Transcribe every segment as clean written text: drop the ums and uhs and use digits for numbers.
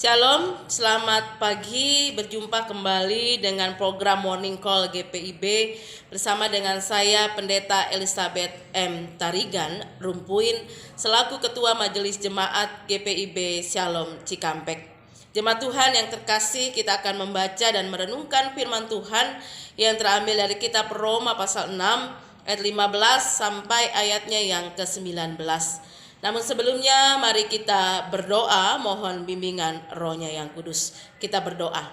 Shalom, selamat pagi. Berjumpa kembali dengan program Morning Call GPIB bersama dengan saya Pendeta Elizabeth M. Tarigan Rumpuin selaku Ketua Majelis Jemaat GPIB Shalom Cikampek. Jemaat Tuhan yang terkasih, kita akan membaca dan merenungkan firman Tuhan yang terambil dari kitab Roma pasal 6 ayat 15 sampai ayatnya yang ke-19. Namun sebelumnya mari kita berdoa, mohon bimbingan Roh-Nya yang kudus. Kita berdoa.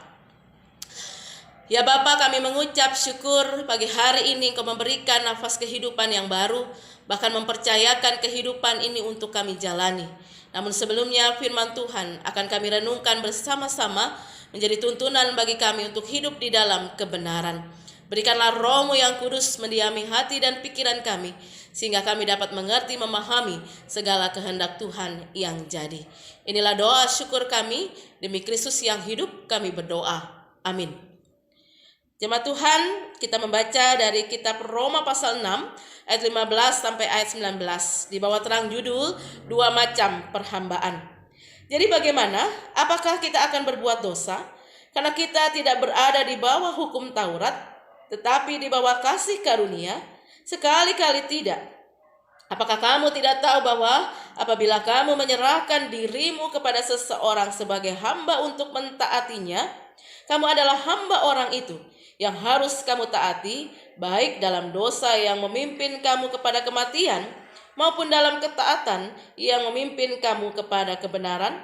Ya Bapa, kami mengucap syukur pagi hari ini Engkau memberikan nafas kehidupan yang baru, bahkan mempercayakan kehidupan ini untuk kami jalani. Namun sebelumnya firman Tuhan akan kami renungkan bersama-sama menjadi tuntunan bagi kami untuk hidup di dalam kebenaran. Berikanlah Roh-Mu yang kudus mendiami hati dan pikiran kami, sehingga kami dapat mengerti, memahami segala kehendak Tuhan yang jadi. Inilah doa syukur kami, demi Kristus yang hidup kami berdoa. Amin. Jemaat Tuhan, kita membaca dari kitab Roma pasal 6 ayat 15 sampai ayat 19 di bawah terang judul dua macam perhambaan. Jadi bagaimana? Apakah kita akan berbuat dosa? Karena kita tidak berada di bawah hukum Taurat, tetapi di bawah kasih karunia. Sekali-kali tidak. Apakah kamu tidak tahu bahwa apabila kamu menyerahkan dirimu kepada seseorang sebagai hamba untuk mentaatinya, kamu adalah hamba orang itu yang harus kamu taati, baik dalam dosa yang memimpin kamu kepada kematian, maupun dalam ketaatan yang memimpin kamu kepada kebenaran?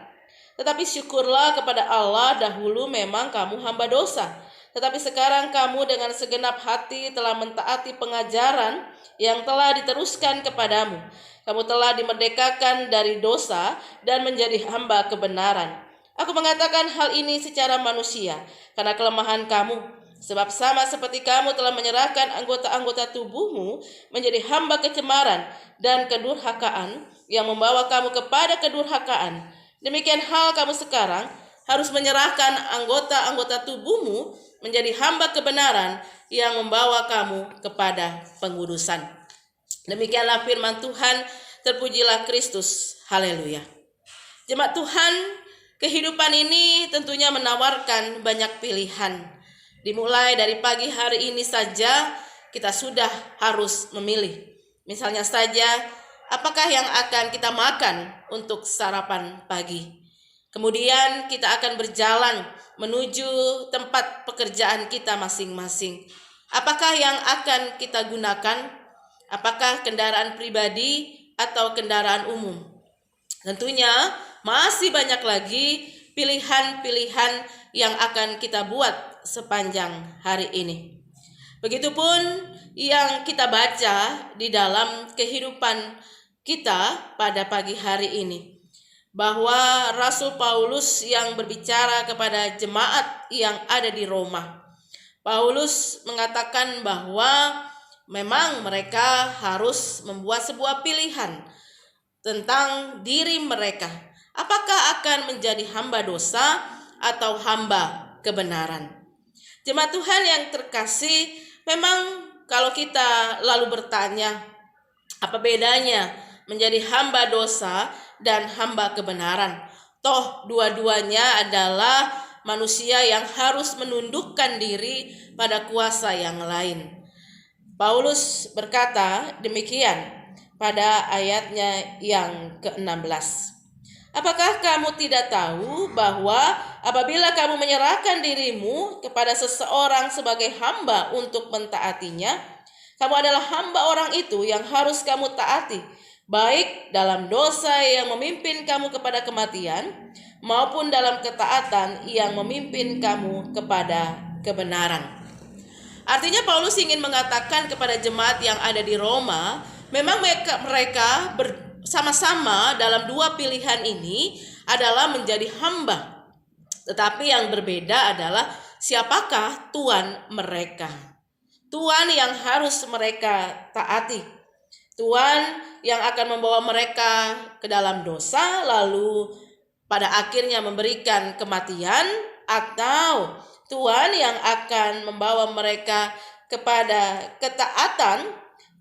Tetapi syukurlah kepada Allah, dahulu memang kamu hamba dosa, tetapi sekarang kamu dengan segenap hati telah mentaati pengajaran yang telah diteruskan kepadamu. Kamu telah dimerdekakan dari dosa dan menjadi hamba kebenaran. Aku mengatakan hal ini secara manusia karena kelemahan kamu. Sebab sama seperti kamu telah menyerahkan anggota-anggota tubuhmu menjadi hamba kecemaran dan kedurhakaan yang membawa kamu kepada kedurhakaan, demikian hal kamu sekarang harus menyerahkan anggota-anggota tubuhmu menjadi hamba kebenaran yang membawa kamu kepada pengudusan. Demikianlah firman Tuhan, terpujilah Kristus. Haleluya. Jemaat Tuhan, kehidupan ini tentunya menawarkan banyak pilihan. Dimulai dari pagi hari ini saja kita sudah harus memilih. Misalnya saja, apakah yang akan kita makan untuk sarapan pagi? Kemudian kita akan berjalan menuju tempat pekerjaan kita masing-masing. Apakah yang akan kita gunakan? Apakah kendaraan pribadi atau kendaraan umum? Tentunya masih banyak lagi pilihan-pilihan yang akan kita buat sepanjang hari ini. Begitupun yang kita baca di dalam kehidupan kita pada pagi hari ini, bahwa Rasul Paulus yang berbicara kepada jemaat yang ada di Roma. Paulus mengatakan bahwa memang mereka harus membuat sebuah pilihan tentang diri mereka. Apakah akan menjadi hamba dosa atau hamba kebenaran? Jemaat Tuhan yang terkasih, memang kalau kita lalu bertanya, apa bedanya menjadi hamba dosa dan hamba kebenaran? Toh dua-duanya adalah manusia yang harus menundukkan diri pada kuasa yang lain. Paulus berkata demikian pada ayatnya yang ke-16. Apakah kamu tidak tahu bahwa apabila kamu menyerahkan dirimu kepada seseorang sebagai hamba untuk mentaatinya, kamu adalah hamba orang itu yang harus kamu taati, baik dalam dosa yang memimpin kamu kepada kematian, maupun dalam ketaatan yang memimpin kamu kepada kebenaran. Artinya Paulus ingin mengatakan kepada jemaat yang ada di Roma, memang mereka bersama-sama dalam dua pilihan ini adalah menjadi hamba. Tetapi yang berbeda adalah siapakah Tuhan mereka. Tuhan yang harus mereka taati. Tuhan yang akan membawa mereka ke dalam dosa lalu pada akhirnya memberikan kematian, atau Tuhan yang akan membawa mereka kepada ketaatan,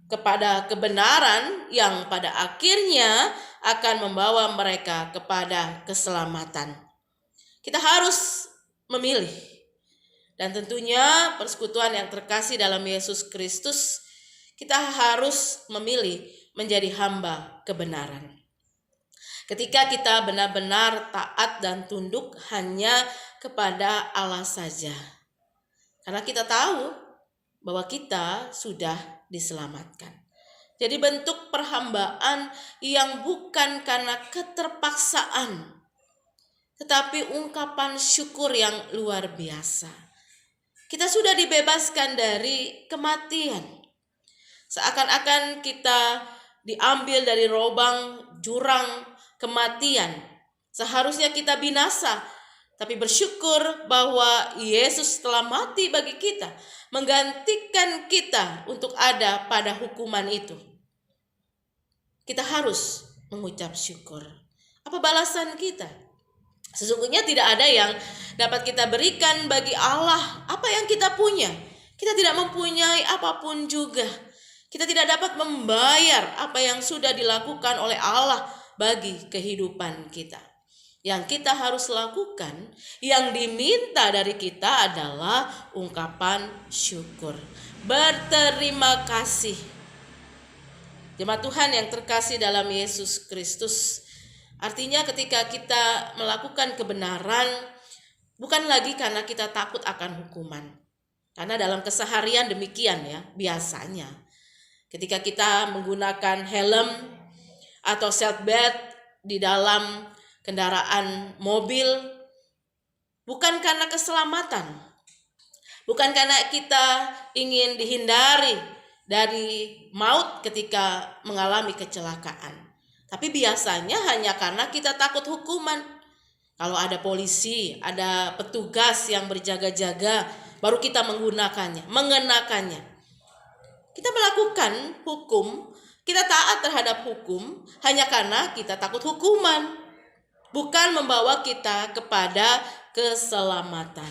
kepada kebenaran yang pada akhirnya akan membawa mereka kepada keselamatan. Kita harus memilih. Dan tentunya persekutuan yang terkasih dalam Yesus Kristus, kita harus memilih menjadi hamba kebenaran. Ketika kita benar-benar taat dan tunduk hanya kepada Allah saja. Karena kita tahu bahwa kita sudah diselamatkan. Jadi bentuk perhambaan yang bukan karena keterpaksaan, tetapi ungkapan syukur yang luar biasa. Kita sudah dibebaskan dari kematian. Seakan-akan kita diambil dari lubang jurang kematian. Seharusnya kita binasa, tapi bersyukur bahwa Yesus telah mati bagi kita, menggantikan kita untuk ada pada hukuman itu. Kita harus mengucap syukur. Apa balasan kita? Sesungguhnya tidak ada yang dapat kita berikan bagi Allah apa yang kita punya. Kita tidak mempunyai apapun juga. Kita tidak dapat membayar apa yang sudah dilakukan oleh Allah bagi kehidupan kita. Yang kita harus lakukan, yang diminta dari kita adalah ungkapan syukur. Berterima kasih. Jemaat Tuhan yang terkasih dalam Yesus Kristus, artinya ketika kita melakukan kebenaran, bukan lagi karena kita takut akan hukuman. Karena dalam keseharian demikian ya, biasanya. Ketika kita menggunakan helm atau seatbelt di dalam kendaraan mobil, bukan karena keselamatan. Bukan karena kita ingin dihindari dari maut ketika mengalami kecelakaan. Tapi biasanya hanya karena kita takut hukuman. Kalau ada polisi, ada petugas yang berjaga-jaga, baru kita menggunakannya, mengenakannya. Kita melakukan hukum, kita taat terhadap hukum hanya karena kita takut hukuman. Bukan membawa kita kepada keselamatan.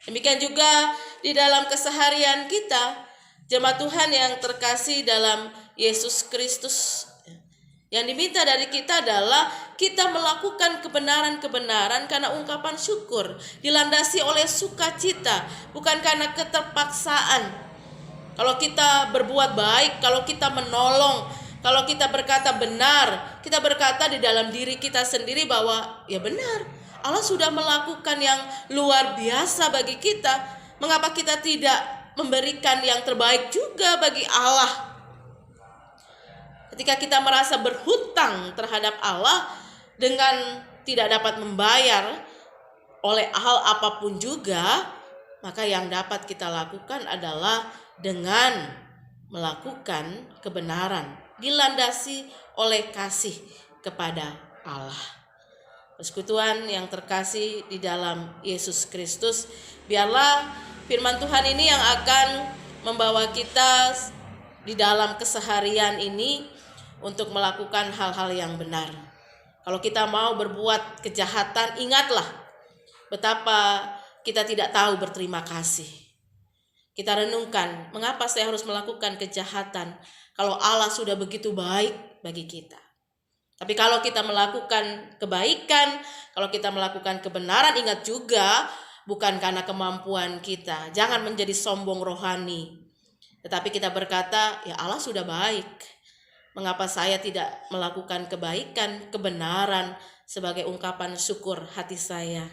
Demikian juga di dalam keseharian kita, jemaat Tuhan yang terkasih dalam Yesus Kristus. Yang diminta dari kita adalah kita melakukan kebenaran-kebenaran karena ungkapan syukur, dilandasi oleh sukacita, bukan karena keterpaksaan. Kalau kita berbuat baik, kalau kita menolong, kalau kita berkata benar, kita berkata di dalam diri kita sendiri bahwa ya benar, Allah sudah melakukan yang luar biasa bagi kita. Mengapa kita tidak memberikan yang terbaik juga bagi Allah? Ketika kita merasa berhutang terhadap Allah dengan tidak dapat membayar oleh hal apapun juga, maka yang dapat kita lakukan adalah dengan melakukan kebenaran, dilandasi oleh kasih kepada Allah. Persekutuan yang terkasih di dalam Yesus Kristus, biarlah firman Tuhan ini yang akan membawa kita di dalam keseharian ini untuk melakukan hal-hal yang benar. Kalau kita mau berbuat kejahatan, ingatlah betapa kita tidak tahu berterima kasih. Kita renungkan, mengapa saya harus melakukan kejahatan kalau Allah sudah begitu baik bagi kita. Tapi kalau kita melakukan kebaikan, kalau kita melakukan kebenaran, ingat juga bukan karena kemampuan kita. Jangan menjadi sombong rohani. Tetapi kita berkata, ya Allah sudah baik. Mengapa saya tidak melakukan kebaikan, kebenaran sebagai ungkapan syukur hati saya?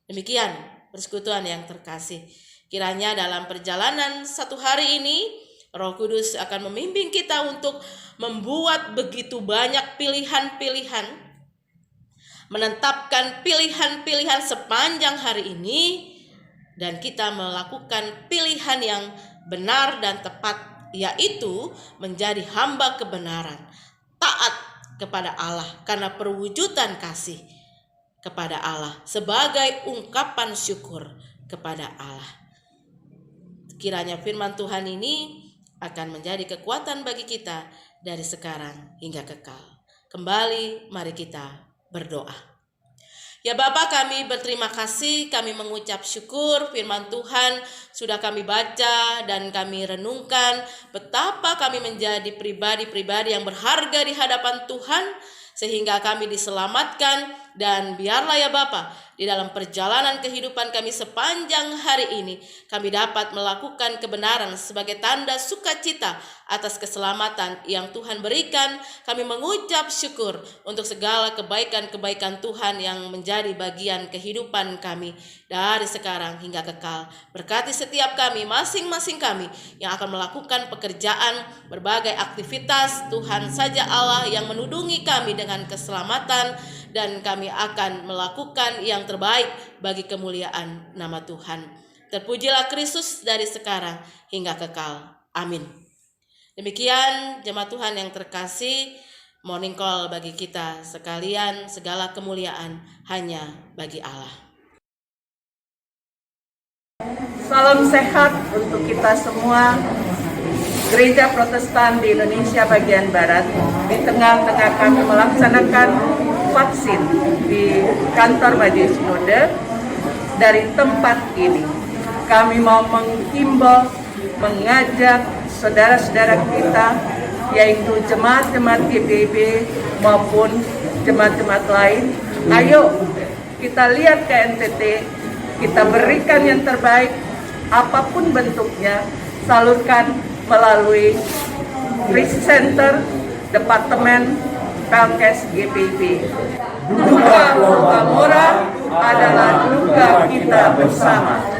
Demikian persekutuan yang terkasih. Kiranya dalam perjalanan satu hari ini, Roh Kudus akan membimbing kita untuk membuat begitu banyak pilihan-pilihan, menetapkan pilihan-pilihan sepanjang hari ini, dan kita melakukan pilihan yang benar dan tepat, yaitu menjadi hamba kebenaran, taat kepada Allah karena perwujudan kasih kepada Allah sebagai ungkapan syukur kepada Allah. Kiranya firman Tuhan ini akan menjadi kekuatan bagi kita dari sekarang hingga kekal. Kembali mari kita berdoa. Ya Bapa, kami berterima kasih, kami mengucap syukur firman Tuhan sudah kami baca dan kami renungkan betapa kami menjadi pribadi-pribadi yang berharga di hadapan Tuhan sehingga kami diselamatkan dan biarlah ya Bapa, di dalam perjalanan kehidupan kami sepanjang hari ini, kami dapat melakukan kebenaran sebagai tanda sukacita atas keselamatan yang Tuhan berikan. Kami mengucap syukur untuk segala kebaikan-kebaikan Tuhan yang menjadi bagian kehidupan kami dari sekarang hingga kekal. Berkati setiap kami, masing-masing kami yang akan melakukan pekerjaan, berbagai aktivitas. Tuhan saja Allah yang menudungi kami dengan keselamatan, dan kami akan melakukan yang terbaik bagi kemuliaan nama Tuhan. Terpujilah Kristus dari sekarang hingga kekal. Amin. Demikian jemaat Tuhan yang terkasih, morning call bagi kita sekalian, segala kemuliaan hanya bagi Allah. Salam sehat untuk kita semua. Gereja Protestan di Indonesia bagian Barat, di tengah-tengah kami melaksanakan vaksin di kantor Majelis Sinode. Dari tempat ini kami mau menghimbau, mengajak saudara-saudara kita, yaitu jemaat-jemaat GPIB maupun jemaat-jemaat lain, ayo kita lihat ke NTT, kita berikan yang terbaik, apapun bentuknya, salurkan melalui Krisis Center, Departemen Pelkes GPIB. Duka Loka Mora adalah duka kita bersama.